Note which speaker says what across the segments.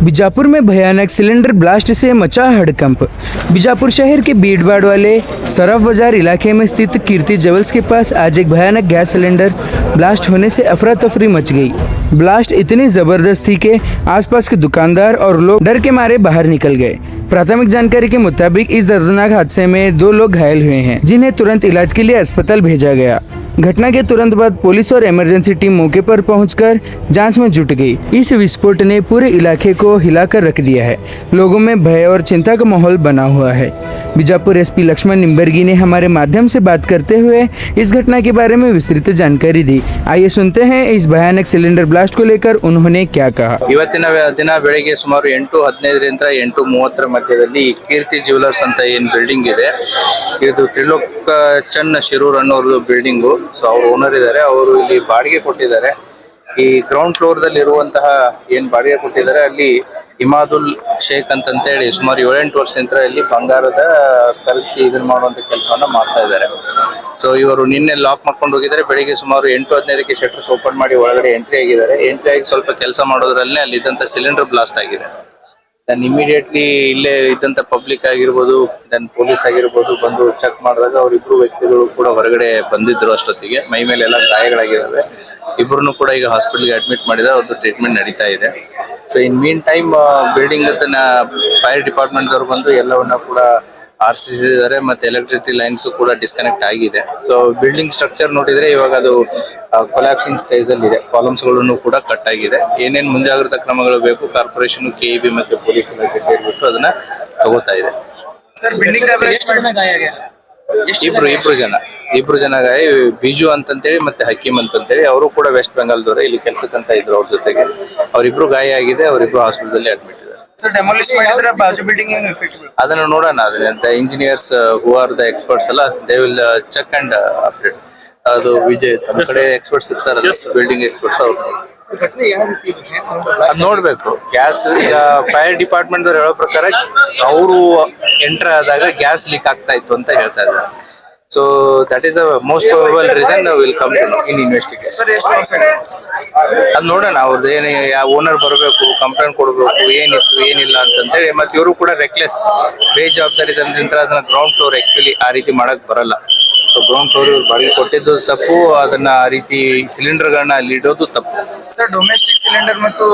Speaker 1: बीजापुर में भयानक cylinder blast से मचा हड़कंप। बीजापुर शहर के भीड़भाड़ वाले सराफ बाजार इलाके में स्थित कीर्ति ज्वेल्स के पास आज एक भयानक गैस सिलेंडर ब्लास्ट होने से अफरा तफरी मच गई। ब्लास्ट इतनी जबरदस्त थी कि आसपास के दुकानदार और लोग डर के मारे बाहर निकल गए। प्राथमिक जानकारी के मुताबिक इस दर्दनाक हादसे में 2 लोग घायल हुए हैं, जिन्हें तुरंत इलाज के लिए अस्पताल भेजा गया। घटना के तुरंत बाद पुलिस और इमरजेंसी टीम मौके पर पहुंचकर जांच में जुट गई। इस विस्फोट ने पूरे इलाके को हिलाकर रख दिया है। लोगों में भय और चिंता का माहौल बना हुआ है। बीजापुर एसपी लक्ष्मण निम्बर्गी ने हमारे माध्यम से बात करते हुए इस घटना के बारे में विस्तृत जानकारी दी। आइए सुनते हैं इस भयानक सिलेंडर ब्लास्ट को लेकर उन्होंने क्या कहा।
Speaker 2: ಇವತ್ತಿನ ದಿನ ಬೆಳಗ್ಗೆ ಸುಮಾರು 8:15ರಿಂದ 8:30 ಮಧ್ಯದಲ್ಲಿ ಕೀರ್ತಿ ಜ್ಯುವೆಲರ್ಸ್ ಅಂತ ಏನು ಬಿಲ್ಡಿಂಗ್ ಇದೆ, ಇದು ತ್ರಿಲೋಕ್ ಚಂದ್ ಶಿರೂರ್ ಅನ್ನೋರು ಬಿಲ್ಡಿಂಗು. ಸೊ ಅವರು ಓನರ್ ಇದ್ದಾರೆ, ಅವರು ಇಲ್ಲಿ ಬಾಡಿಗೆ ಕೊಟ್ಟಿದ್ದಾರೆ. ಈ ಗ್ರೌಂಡ್ ಫ್ಲೋರ್ ದಲ್ಲಿ ಇರುವಂತಹ ಏನ್ ಬಾಡಿಗೆ ಕೊಟ್ಟಿದ್ದಾರೆ ಅಲ್ಲಿ ಇಮಾದುಲ್ ಶೇಖ್ ಅಂತಂತೇಳಿ ಸುಮಾರು 7-8 ವರ್ಷದಿಂದ ಇಲ್ಲಿ ಬಂಗಾರದ ಕರಗಿಸಿ ಇದನ್ನ ಮಾಡುವಂತ ಕೆಲಸವನ್ನ ಮಾಡ್ತಾ ಇದ್ದಾರೆ. ಸೊ ಇವರು ನಿನ್ನೆ ಲಾಕ್ ಮಾಡ್ಕೊಂಡು ಹೋಗಿದ್ದಾರೆ. ಬೆಳಿಗ್ಗೆ ಸುಮಾರು 8:15ಕ್ಕೆ ಶಟರ್ಸ್ ಓಪನ್ ಮಾಡಿ ಒಳಗಡೆ ಎಂಟ್ರಿ ಆಗಿದ್ದಾರೆ. ಎಂಟ್ರಿ ಆಗಿ ಸ್ವಲ್ಪ ಕೆಲಸ ಮಾಡೋದ್ರಲ್ಲೇ ಅಲ್ಲಿ ಇದ್ದಂತ ಸಿಲಿಂಡರ್ ಬ್ಲಾಸ್ಟ್ ಆಗಿದೆ. ದೆನ್ ಇಮಿಡಿಯೇಟ್ಲಿ ಇಲ್ಲೇ ಇದ್ದಂತ ಪಬ್ಲಿಕ್ ಆಗಿರ್ಬೋದು, ದೆನ್ ಪೊಲೀಸ್ ಆಗಿರ್ಬೋದು ಬಂದು ಚೆಕ್ ಮಾಡಿದಾಗ ಅವರಿಬ್ರು ವ್ಯಕ್ತಿಗಳು ಕೂಡ ಹೊರಗಡೆ ಬಂದಿದ್ರು. ಅಷ್ಟೊತ್ತಿಗೆ ಮೈ ಮೇಲೆ ಎಲ್ಲ ಗಾಯಗಳಾಗಿದ್ದಾವೆ. ಇಬ್ಬರನ್ನು ಕೂಡ ಈಗ ಹಾಸ್ಪಿಟಲ್ಗೆ ಅಡ್ಮಿಟ್ ಮಾಡಿದ್ದಾರೆ. ಅವ್ರದ್ದು ಟ್ರೀಟ್ಮೆಂಟ್ ನಡೀತಾ ಇದೆ. So in mean time building fire department ದವರು ಬಂದು ಎಲ್ಲವನ್ನ ಕೂಡ ಆರಿಸಿದ್ದಾರೆ. ಮತ್ತೆ ಎಲೆಕ್ಟ್ರಿಸಿಟಿ ಲೈನ್ಸ್ ಕೂಡ ಡಿಸ್ಕನೆಕ್ಟ್ ಆಗಿದೆ. ಸೊ ಬಿಲ್ಡಿಂಗ್ ಸ್ಟ್ರಕ್ಚರ್ ನೋಡಿದ್ರೆ ಇವಾಗ ಅದು ಕೊಲ್ಯಾಪ್ಸಿಂಗ್ ಸ್ಟೇಜ್ ಅಲ್ಲಿ ಇದೆ. ಕಾಲಮ್ಸ್ ಗಳನ್ನು ಕೂಡ ಕಟ್ ಆಗಿದೆ. ಏನೇನ್ ಮುಂಜಾಗ್ರತಾ ಕ್ರಮಗಳು ಬೇಕು ಕಾರ್ಪೊರೇಷನ್, ಕೆಇಬಿ ಮತ್ತೆ ಪೊಲೀಸ್ ಇಲಾಖೆ ಸೇರಿಬಿಟ್ಟು ಅದನ್ನ ತಗೋತಾ ಇದೆ. ಇಬ್ರು ಜನ ಗಾಯ, ಬಿಜು ಅಂತಂತೇಳಿ ಮತ್ತೆ ಹಕೀಮ್ ಅಂತಂತೇಳಿ ಅವರು ಕೂಡ ವೆಸ್ಟ್ ಬೆಂಗಾಲ್ದವ್ರೆ, ಇಲ್ಲಿ ಕೆಲ್ಸಕ್ಕಂತ ಇದ್ರು. ಅವ್ರ ಜೊತೆಗೆ ಅವರಿಬ್ರು ಗಾಯ ಆಗಿದೆ. ಅವರಿಬ್ರು ಹಾಸ್ಪಿಟಲ್ ಅಡ್ಮಿಟ್ ಇದ್ದಾರೆ. ಅದನ್ನ ನೋಡೋಣ. ಅದನ್ನ engineers who are the experts ಅಲ್ಲ, they will check and update. ಅದು ವಿಜಯ್ ನಮ್ಮ ಕಡೆ ಎಕ್ಸ್ಪರ್ಟ್ಸ್ ಇರ್ತಾರಲ್ಲ, ಬಿಲ್ಡಿಂಗ್ ಎಕ್ಸ್ಪರ್ಟ್ಸ್, ಅವ್ರು ಅದ್ ನೋಡ್ಬೇಕು. ಗ್ಯಾಸ್ ಈಗ ಫೈರ್ ಡಿಪಾರ್ಟ್ಮೆಂಟ್ ದವ್ರು ಹೇಳೋ ಪ್ರಕಾರ ಅವರು ಎಂಟರ್ ಆದಾಗ ಗ್ಯಾಸ್ ಲೀಕ್ ಆಗ್ತಾ ಇತ್ತು ಅಂತ ಹೇಳ್ತಾ ಇದ್ದಾರೆ. So that is the most probable reason will come to in investigation. ಅದ್ ನೋಡೋಣ. ಅವ್ರದ್ದು ಏನ್ ಯಾವ ಓನರ್ ಬರಬೇಕು, ಕಂಪ್ಲೇಂಟ್ ಕೊಡ್ಬೇಕು, ಏನಿತ್ತು ಏನಿಲ್ಲ ಅಂತಂತೇಳಿ. ಮತ್ತೆ ಇವರು ಕೂಡ ರೆಕ್ಲೆಸ್, ಬೇಜವಾಬ್ದಾರಿದಂತ ಅದನ್ನ ಗ್ರೌಂಡ್ ಫ್ಲೋರ್ ಆಕ್ಚುಲಿ ಆ ರೀತಿ ಮಾಡಕ್ ಬರಲ್ಲ. ಸೊ ಗ್ರೌಂಡ್ ಫ್ಲೋರ್ ಇವ್ರು ಬಾಡಿಗೆ ಕೊಟ್ಟಿದ್ದು ತಪ್ಪು, ಅದನ್ನ ಆ ರೀತಿ ಸಿಲಿಂಡರ್ ಗಳನ್ನ ಅಲ್ಲಿ ಇಡೋದು ತಪ್ಪು.
Speaker 1: ಸರ್, ಡೊಮೆಸ್ಟಿಕ್ ಸಿಲಿಂಡರ್ ಮತ್ತು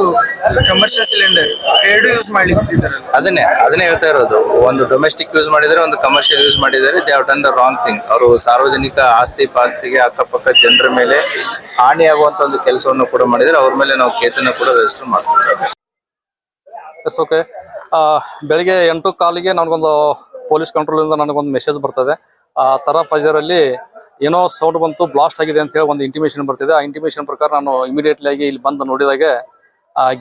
Speaker 1: ಕಮರ್ಷಿಯಲ್ ಸಿಲಿಂಡರ್ ಎರಡು ಯೂಸ್ ಮಾಡ್ಲಿಕ್ಕೆ
Speaker 2: ಅದನ್ನೇ ಹೇಳ್ತಾ ಇರೋದು. ಒಂದು ಡೊಮೆಸ್ಟಿಕ್ ಯೂಸ್ ಮಾಡಿದರೆ, ಒಂದು ಕಮರ್ಷಿಯಲ್ ಯೂಸ್ ಮಾಡಿದರೆ. They have done the wrong thing. ಅವರು ಸಾರ್ವಜನಿಕ ಆಸ್ತಿ ಪಾಸ್ತಿಗೆ, ಅಕ್ಕಪಕ್ಕ ಜನರ ಮೇಲೆ ಹಾನಿಯಾಗುವಂತ ಒಂದು ಕೆಲಸವನ್ನು ಕೂಡ ಮಾಡಿದರೆ ಅವ್ರ ಮೇಲೆ ನಾವು ಕೇಸನ್ನು ಕೂಡ ರಿಜಿಸ್ಟರ್ ಮಾಡ್ತೀವಿ.
Speaker 3: ಓಕೆ. ಬೆಳಿಗ್ಗೆ 8:15ಗೆ ನನಗೊಂದು ಪೊಲೀಸ್ ಕಂಟ್ರೋಲ್ ಇಂದ ನನಗೊಂದು ಮೆಸೇಜ್ ಬರ್ತದೆ. ಸರಾಫ್ ಬಜಾರ್ ಅಲ್ಲಿ ಏನೋ ಸೌಂಡ್ ಬಂತು, ಬ್ಲಾಸ್ಟ್ ಆಗಿದೆ ಅಂತ ಹೇಳಿ ಒಂದು ಇಂಟಿಮೇಷನ್ ಬರ್ತಿದೆ. ಆ ಇಂಟಿಮೇಷನ್ ಪ್ರಕಾರ ನಾನು ಇಮಿಡಿಯೇಟ್ಲಿ ಆಗಿ ಇಲ್ಲಿ ಬಂದು ನೋಡಿದಾಗ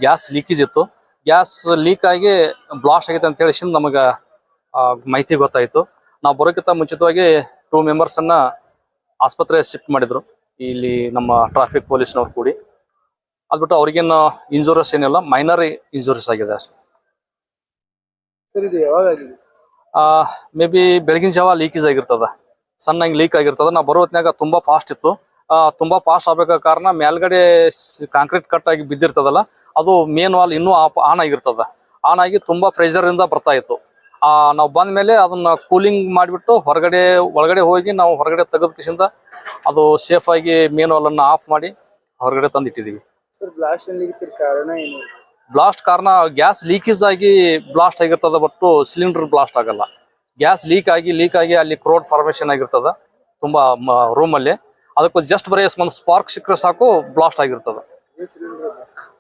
Speaker 3: ಗ್ಯಾಸ್ ಲೀಕೇಜ್ ಇತ್ತು. ಗ್ಯಾಸ್ ಲೀಕ್ ಆಗಿ ಬ್ಲಾಸ್ಟ್ ಆಗಿದೆ ಅಂತ ಹೇಳಿ ನಮಗೆ ಮಾಹಿತಿ ಗೊತ್ತಾಯಿತು. ನಾವು ಬರೋಕ್ಕಿಂತ ಮುಂಚಿತವಾಗಿ 2 ಮೆಂಬರ್ಸನ್ನ ಆಸ್ಪತ್ರೆ ಶಿಫ್ಟ್ ಮಾಡಿದ್ರು, ಇಲ್ಲಿ ನಮ್ಮ ಟ್ರಾಫಿಕ್ ಪೊಲೀಸ್ನವ್ರು ಕೂಡಿ. ಅದ್ಬಿಟ್ಟು ಅವ್ರಿಗೇನು ಇಂಜುರೀಸ್ ಏನಿಲ್ಲ, ಮೈನರ್ ಇಂಜುರೀಸ್ ಆಗಿದೆ ಅಷ್ಟೇ. ಮೇ ಬಿ ಬೆಳಗಿನ ಜಾವ ಲೀಕೇಜ್ ಆಗಿರ್ತದ, ಸಣ್ಣಂಗೆ ಲೀಕ್ ಆಗಿರ್ತದ. ನಾವು ಬರೋ ಹೊತ್ನಾಗ ತುಂಬಾ ಫಾಸ್ಟ್ ಇತ್ತು. ತುಂಬಾ ಫಾಸ್ಟ್ ಆಗ್ಬೇಕಾದ ಕಾರಣ ಮೇಲ್ಗಡೆ ಕಾಂಕ್ರೀಟ್ ಕಟ್ ಆಗಿ ಬಿದ್ದಿರ್ತದಲ್ಲ, ಅದು ಮೇನ್ ವಾಲ್ ಇನ್ನೂ ಆನ್ ಆಗಿರ್ತದ. ಆನ್ ಆಗಿ ತುಂಬಾ ಪ್ರೆಷರ್ ಇಂದ ಬರ್ತಾ ಇತ್ತು. ನಾವು ಬಂದ ಮೇಲೆ ಅದನ್ನ ಕೂಲಿಂಗ್ ಮಾಡಿಬಿಟ್ಟು ಒಳಗಡೆ ಹೋಗಿ ನಾವು ಹೊರಗಡೆ ತೆಗೆದಕಿಸಿಂದ ಅದು ಸೇಫ್ ಆಗಿ ಮೇನ್ ವಾಲ್ ಅನ್ನ ಆಫ್ ಮಾಡಿ ಹೊರಗಡೆ ತಂದಿಟ್ಟಿದೀವಿ. ಬ್ಲಾಸ್ಟ್ ಕಾರಣ ಗ್ಯಾಸ್ ಲೀಕೇಜ್ ಆಗಿ ಬ್ಲಾಸ್ಟ್ ಆಗಿರ್ತದ, ಬಟ್ಟು ಸಿಲಿಂಡರ್ ಬ್ಲಾಸ್ಟ್ ಆಗಲ್ಲ. ಗ್ಯಾಸ್ ಲೀಕ್ ಆಗಿ ಅಲ್ಲಿ ಕ್ರೋಡ್ ಫಾರ್ಮೇಶನ್ ಆಗಿರ್ತದ ತುಂಬಾ ರೂಮ್ ಅಲ್ಲಿ. ಅದಕ್ಕೂ ಜಸ್ಟ್ ಬರೀ ಒಂದು ಸ್ಪಾರ್ಕ್ ಸಿಕ್ಕರೆ ಸಾಕು ಬ್ಲಾಸ್ಟ್ ಆಗಿರ್ತದ.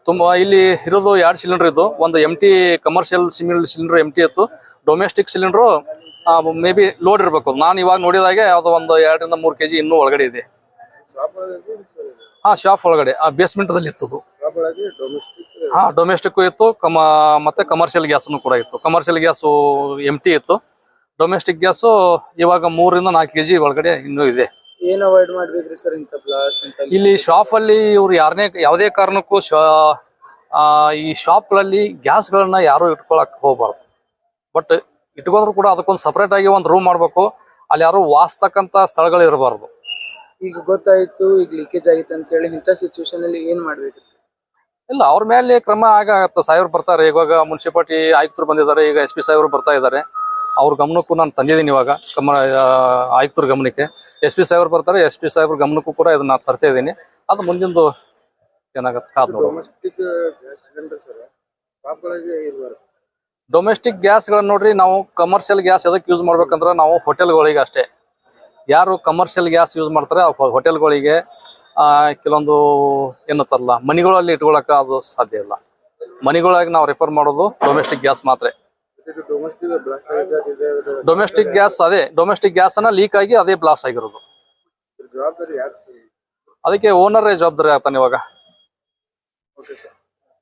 Speaker 3: ತುಂಬಾ ಇಲ್ಲಿ ಇರೋದು 2 ಸಿಲಿಂಡರ್ ಇದ್ದು, ಒಂದು ಎಂಟಿ ಕಮರ್ಷಿಯಲ್ ಸಿಲಿಂಡರ್ ಎಂಟಿ ಇತ್ತು. Domestic cylinder may be load ಇರಬೇಕು. ನಾನು ಇವಾಗ ನೋಡಿದಾಗೆ ಅದು ಒಂದು 2 ರಿಂದ 3 kg ಇನ್ನೂ ಒಳಗಡೆ ಇದೆ. ಶಾಪ್ ಒಳಗಡೆ ಬೇಸ್ಮೆಂಟ್ ದಲ್ಲಿ ಇತ್ತು. ಡೊಮೆಸ್ಟಿಕ್ ಇತ್ತು, ಮತ್ತೆ ಕಮರ್ಷಿಯಲ್ ಗ್ಯಾಸ್ನು ಕೂಡ ಇತ್ತು. ಕಮರ್ಷಿಯಲ್ ಗ್ಯಾಸ್ ಎಂಟಿ ಇತ್ತು. ಡೊಮೆಸ್ಟಿಕ್ ಗ್ಯಾಸ್ ಇವಾಗ 3 ರಿಂದ 4 kg ಒಳಗಡೆ ಇನ್ನೂ ಇದೆ.
Speaker 1: ಏನ್ ಅವಾಯ್ಡ್ ಮಾಡ್ಬೇಕ್ರಿ ಸರ್ ಇಂತ ಬ್ಲಾಸ್ಟ್ ಅಂತ?
Speaker 3: ಇಲ್ಲಿ ಶಾಪ್ ಅಲ್ಲಿ ಇವ್ರು ಯಾವುದೇ ಕಾರಣಕ್ಕೂ ಈ ಶಾಪ್ ಗಳಲ್ಲಿ ಗ್ಯಾಸ್ ಗಳನ್ನ ಯಾರು ಇಟ್ಕೊಳಕ್ ಹೋಗ್ಬಾರ್ದು. ಬಟ್ ಇಟ್ಕೊಂಡ್ರು ಕೂಡ ಅದಕ್ಕೊಂದು ಸಪರೇಟ್ ಆಗಿ ಒಂದು ರೂಮ್ ಮಾಡ್ಬೇಕು. ಅಲ್ಲಿ ಯಾರು ವಾಸ್ತಕ್ಕಂತ ಸ್ಥಳಗಳು ಇರಬಾರ್ದು.
Speaker 1: ಈಗ ಗೊತ್ತಾಯ್ತು, ಈಗ ಲೀಕೇಜ್ ಆಗಿತ್ತು ಅಂತ ಹೇಳಿ, ಇಂಥ ಸಿಚುವೇಶನ್ ಅಲ್ಲಿ ಏನ್ ಮಾಡ್ಬೇಕು?
Speaker 3: ಇಲ್ಲ, ಅವ್ರ ಮೇಲೆ ಕ್ರಮ ಆಗತ್ತೆ. ಸಾಹೇಬ್ರು ಬರ್ತಾರೆ, ಇವಾಗ ಮುನ್ಸಿಪಾಲಿಟಿ ಆಯುಕ್ತರು ಬಂದಿದ್ದಾರೆ, ಈಗ SP ಸಾಹೇಬ್ರು ಬರ್ತಾ ಇದ್ದಾರೆ. ಅವ್ರ ಗಮನಕ್ಕೂ ನಾನು ತಂದಿದ್ದೀನಿ ಇವಾಗ ಆಯುಕ್ತರ ಗಮನಕ್ಕೆ. SP ಸಾಹೇಬ್ರು ಬರ್ತಾರೆ, SP ಸಾಹೇಬ್ರ ಗಮನಕ್ಕೂ ಕೂಡ ಇದನ್ನ ತರ್ತಾ ಇದ್ದೀನಿ. ಅದು ಮುಂದಿಂದು ಏನಾಗತ್ತೆ ಕಾದ್ ನೋಡೋಣ. ಡೊಮೆಸ್ಟಿಕ್ ಗ್ಯಾಸ್ಗಳನ್ನ ನೋಡ್ರಿ, ನಾವು ಕಮರ್ಷಿಯಲ್ ಗ್ಯಾಸ್ ಎದಕ್ಕೆ ಯೂಸ್ ಮಾಡ್ಬೇಕಂದ್ರೆ ನಾವು ಹೋಟೆಲ್ಗಳಿಗೆ ಅಷ್ಟೇ. ಯಾರು ಕಮರ್ಷಿಯಲ್ ಗ್ಯಾಸ್ ಯೂಸ್ ಮಾಡ್ತಾರೆ ಆ ಹೋಟೆಲ್ಗಳಿಗೆ ಕೆಲವೊಂದು ಏನಂತಾರಲ್ಲ ಮನೆಗಳಲ್ಲಿ ಇಟ್ಕೊಳಕ ಅದು ಸಾಧ್ಯ ಇಲ್ಲ. ಮನೆಗಳಾಗಿ ನಾವು ರೆಫರ್ ಮಾಡೋದು ಡೊಮೆಸ್ಟಿಕ್ ಗ್ಯಾಸ್ ಮಾತ್ರ. ಡೊಮೆಸ್ಟಿಕ್ ಗ್ಯಾಸ್ ಅನ್ನ ಲೀಕ್ ಆಗಿ ಅದೇ ಬ್ಲಾಸ್ಟ್ ಆಗಿರೋದು. ಅದಕ್ಕೆ ಓನರ್ ಜವಾಬ್ದಾರಿ ಆಗ್ತಾನೆ ಇವಾಗ.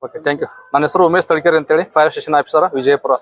Speaker 3: Okay, thank you. ನನ್ನ ಹೆಸರು ಉಮೇಶ್ ತಳಕೇರಿ ಅಂತೇಳಿ, ಫೈರ್ ಸ್ಟೇಷನ್ ಆಫೀಸರ್, ವಿಜಯಪುರ.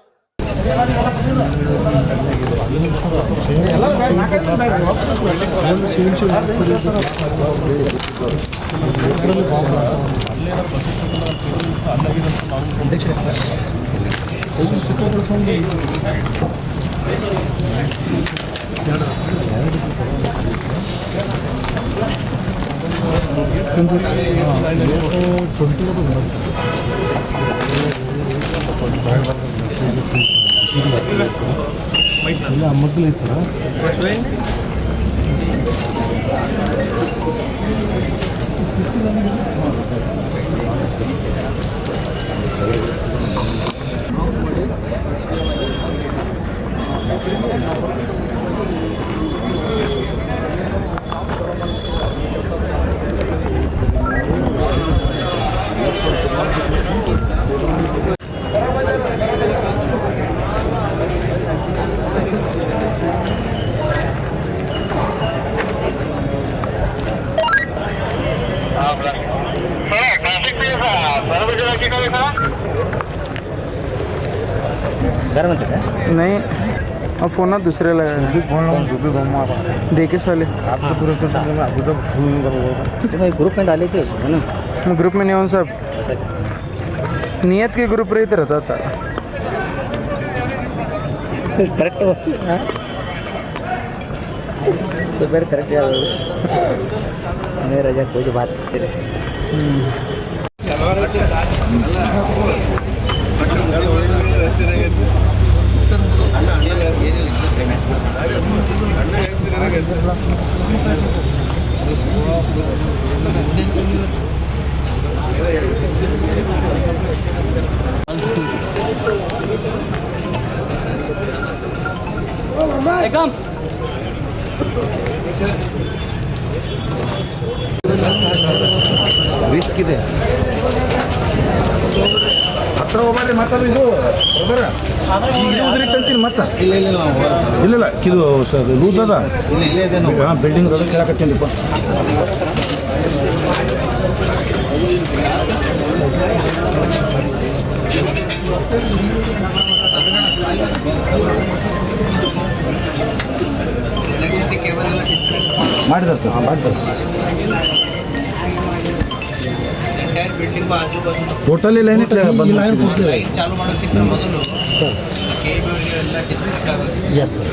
Speaker 1: नहीं, अब फोन ना दूसरे लगा देखे साले
Speaker 4: ग्रुप में डाले थे है ना?
Speaker 1: मैं ग्रुप में नहीं हूँ सब, नियत के ग्रुप रहते रहता था.
Speaker 4: करेक्ट तो फिर करेक्ट यार नहीं रजा कोई बात तेरे
Speaker 1: रिस्क ಇದೆ.
Speaker 5: ಹತ್ರ ಹೋಗ್ಬಾರ್ರಿ ಮಾತಾಡು. ಇದು ಉದ್ರಿತಂತೀನಿ ಮತ್ತೆ ಇಲ್ಲ ಇದು ಲೂಸ್ ಅದ ಬಿಲ್ಡಿಂಗ್ ಅದ ಕೇಳಕತ್ತೀನಿಪ್ಪ. ಮಾಡಿದಾರೆ ಸರ್, ಮಾಡಿದ್ದಾರೆ. ಟೋಟಲಿ ಲೈನ್
Speaker 2: ಚಾಲು ಮಾಡೋಕ್ಕಿಂತ ಮೊದಲು
Speaker 4: yes sir